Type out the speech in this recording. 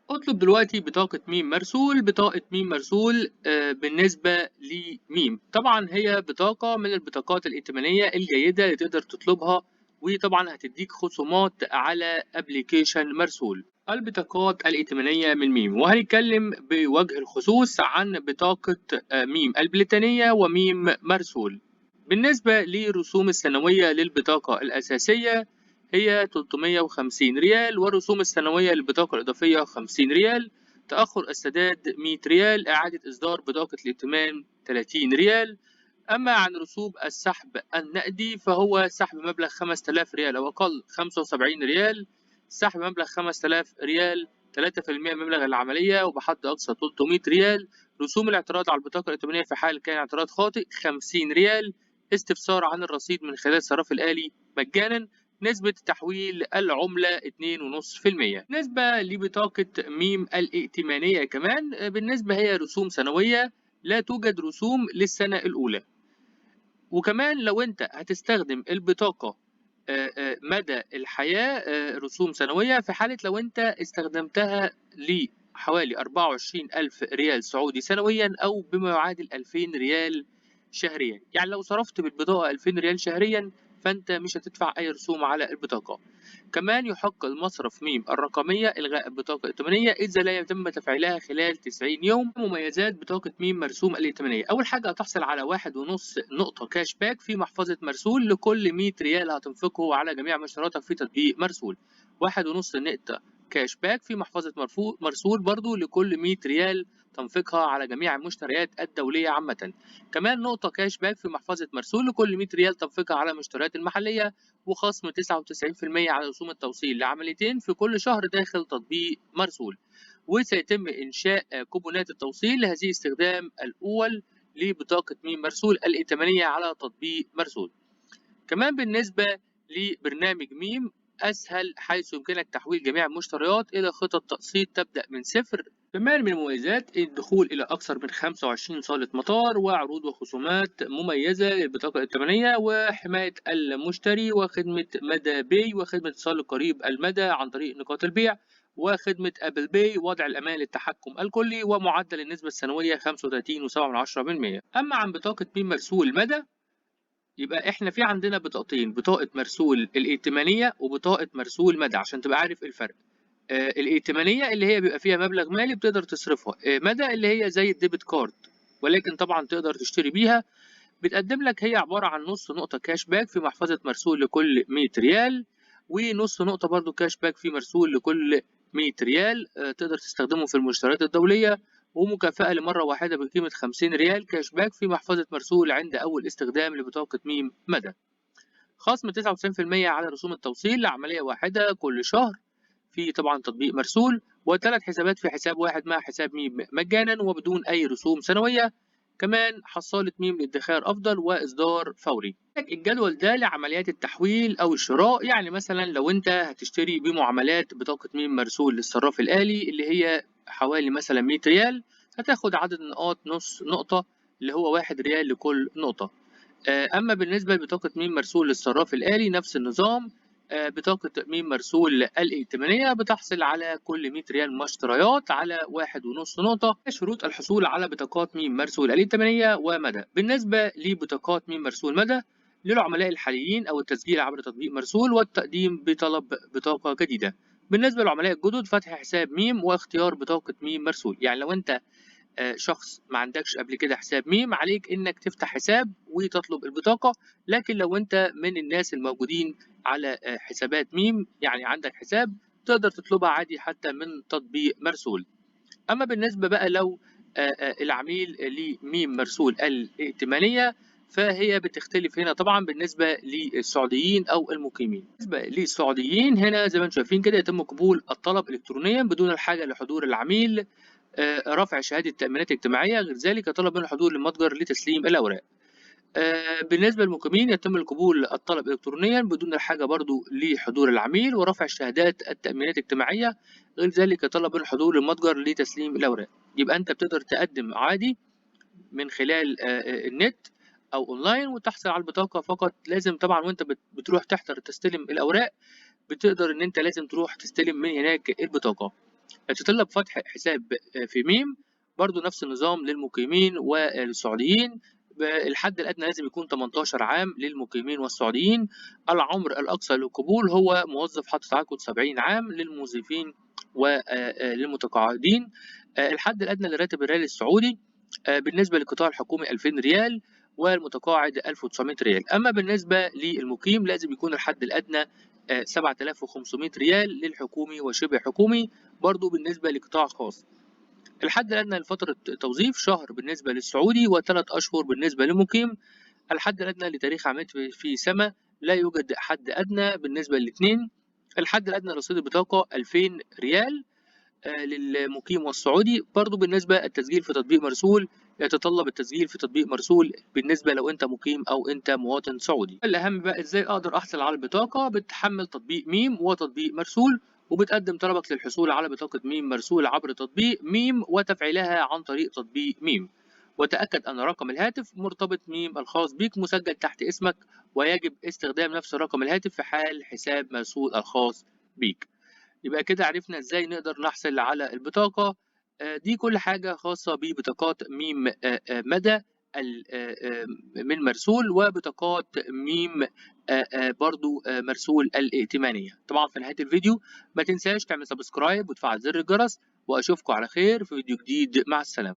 اطلب دلوقتي بطاقة ميم مرسول. بطاقة ميم مرسول بالنسبة لميم طبعا هي بطاقة من البطاقات الائتمانية الجيدة اللي تقدر تطلبها، وطبعا هتديك خصومات على ابلكيشن مرسول. البطاقات الائتمانية من ميم، وهنتكلم بوجه الخصوص عن بطاقة ميم البريطانية وميم مرسول. بالنسبة للرسوم السنوية للبطاقة الأساسية هي 350 ريال، والرسوم السنوية للبطاقة الإضافية 50 ريال، تأخر السداد 100 ريال، إعادة إصدار بطاقة الائتمان 30 ريال. أما عن رسوم السحب النقدي فهو سحب مبلغ 5000 ريال أو أقل 75 ريال، سحب مبلغ 5000 ريال 3% من مبلغ العملية وبحد أقصى 300 ريال. رسوم الاعتراض على البطاقة الائتمانية في حال كان اعتراض خاطئ 50 ريال. استفسار عن الرصيد من خلال الصراف الآلي مجانا. نسبة تحويل العملة 2.5%. بالنسبة لبطاقة ميم الائتمانية كمان بالنسبة هي رسوم سنوية، لا توجد رسوم للسنة الأولى. وكمان لو انت هتستخدم البطاقة مدى الحياة رسوم سنوية في حالة لو انت استخدمتها لحوالي 24,000 ريال سعودي سنويا أو بما يعادل 2000 ريال شهريا. يعني لو صرفت بالبطاقة 2000 ريال شهريا فانت مش هتدفع أي رسوم على البطاقة. كمان يحق المصرف ميم الرقمية إلغاء البطاقة الائتمانية إذا لا يتم تفعيلها خلال 90 يوم. مميزات بطاقة ميم مرسوم الائتمانية: أول حاجة هتحصل على 1.5 نقطة كاش باك في محفظة مرسول لكل 100 ريال هتنفقه على جميع مشترياتك في تطبيق مرسول. 1.5 نقطة كاش باك في محفظة مرسول برضو لكل 100 ريال تنفقها على جميع المشتريات الدولية عامة. كمان نقطة كاش باك في محفظة مرسول لكل 100 ريال تنفقها على المشتريات المحلية، وخصم 99% على رسوم التوصيل لعمليتين في كل شهر داخل تطبيق مرسول. وسيتم إنشاء كوبونات التوصيل لهذه استخدام الأول لبطاقة ميم مرسول الائتمانية على تطبيق مرسول. كمان بالنسبة لبرنامج ميم أسهل، حيث يمكنك تحويل جميع المشتريات إلى خطط تقسيط تبدأ من صفر. كمان من المميزات الدخول إلى أكثر من 25 صالة مطار، وعروض وخصومات مميزة للبطاقة الائتمانية، وحماية المشتري، وخدمة مدى باي، وخدمة اتصال قريب المدى عن طريق نقاط البيع، وخدمة أبل باي، وضع الأمان للتحكم الكلي، ومعدل النسبة السنوية 35.7%. أما عن بطاقة ميم مرسول مدى يبقى احنا في عندنا بطاقتين: بطاقة مرسول الائتمانية وبطاقة مرسول مدى، عشان تبقى عارف الفرق. الائتمانية اللي هي بيبقى فيها مبلغ مالي بتقدر تصرفها، مدى اللي هي زي الديبت كارد ولكن طبعا تقدر تشتري بيها. بتقدم لك هي عبارة عن نص نقطة كاش باك في محفظة مرسول لكل 100 ريال، ونص نقطة برضو كاش باك في مرسول لكل 100 ريال تقدر تستخدمه في المشتريات الدولية، ومكافأة لمرة واحدة بقيمة 50 ريال كاش باك في محفظة مرسول عند أول استخدام لبطاقة ميم مدى. خصم 99% على رسوم التوصيل لعملية واحدة كل شهر في طبعا تطبيق مرسول، وثلاث حسابات في حساب واحد مع حساب ميم مجانا وبدون أي رسوم سنوية. كمان حصالة ميم للادخار أفضل وإصدار فوري. الجدول ده لعمليات التحويل أو الشراء، يعني مثلا لو أنت هتشتري بمعاملات بطاقة ميم مرسول للصراف الآلي اللي هي حوالي مثلا 100 ريال، هتاخد عدد النقاط نص نقطة اللي هو 1 ريال لكل نقطة. أما بالنسبة لبطاقة ميم مرسول للصراف الآلي نفس النظام. بطاقة ميم مرسول الائتمانية بتحصل على كل 100 ريال مشتريات على 1.5 نقطة. شروط الحصول على بطاقات ميم مرسول الائتمانية ومدى: بالنسبة لبطاقات ميم مرسول مدى للعملاء الحاليين أو التسجيل عبر تطبيق مرسول والتقديم بطلب بطاقة جديدة. بالنسبة للعملاء الجدد فتح حساب ميم واختيار بطاقة ميم مرسول. يعني لو أنت شخص ما عندكش قبل كده حساب ميم، عليك انك تفتح حساب وتطلب البطاقة. لكن لو انت من الناس الموجودين على حسابات ميم، يعني عندك حساب، تقدر تطلبها عادي حتى من تطبيق مرسول. اما بالنسبة بقى لو العميل لميم مرسول الائتمانية فهي بتختلف هنا طبعا بالنسبة للسعوديين أو المقيمين. بالنسبة للسعوديين هنا زي ما انتم شايفين كده يتم قبول الطلب إلكترونيا بدون الحاجة لحضور العميل، رفع شهادة تأمينات اجتماعية، غير ذلك طلب من الحضور للمتجر لتسليم الأوراق. بالنسبة للمقيمين يتم القبول الطلب إلكترونيا بدون الحاجة برضو لحضور العميل ورفع شهادات التأمينات الاجتماعية، غير ذلك طلب من الحضور للمتجر لتسليم الأوراق. يبقى أنت بتقدر تقدم عادي من خلال النت أو أونلاين وتحصل على البطاقة، فقط لازم طبعا وأنت بتروح تحضر تستلم الأوراق بتقدر إن أنت لازم تروح تستلم من هناك البطاقة. يتطلب فتح حساب في ميم، برضو نفس النظام للمقيمين والسعوديين. الحد الأدنى لازم يكون 18 عام للمقيمين والسعوديين. العمر الأقصى للقبول هو موظف حاطط تعاقد 70 عام للموظفين وللمتقاعدين. الحد الأدنى لراتب الريال السعودي بالنسبة للقطاع الحكومي 2000 ريال، والمتقاعد 1900 ريال. أما بالنسبة للمقيم لازم يكون الحد الأدنى 7500 ريال للحكومي وشبه حكومي، برضو بالنسبة لقطاع خاص. الحد الأدنى لفترة توظيف شهر بالنسبة للسعودي و3 أشهر بالنسبة للمقيم. الحد الأدنى لتاريخ عملية في سنة، لا يوجد حد أدنى بالنسبة للاثنين. الحد الأدنى لرصيد البطاقة 2000 ريال للمقيم والسعودي. برضو بالنسبة التسجيل في تطبيق مرسول، يتطلب التسجيل في تطبيق مرسول بالنسبة لو انت مقيم او انت مواطن سعودي. الاهم بقى ازاي اقدر احصل على البطاقة؟ بتحمل تطبيق ميم وتطبيق مرسول، وبتقدم طلبك للحصول على بطاقة ميم مرسول عبر تطبيق ميم وتفعيلها عن طريق تطبيق ميم. وتأكد أن رقم الهاتف مرتبط ميم الخاص بك مسجل تحت اسمك، ويجب استخدام نفس رقم الهاتف في حال حساب مرسول الخاص بك. يبقى كده عرفنا ازاي نقدر نحصل على البطاقة. دي كل حاجة خاصة ببطاقات ميم مدى من مرسول، وبطاقات ميم برضو مرسول الائتمانية. طبعا في نهاية الفيديو ما تنساش تعمل سبسكرايب وتفعل زر الجرس، واشوفكم على خير في فيديو جديد. مع السلامة.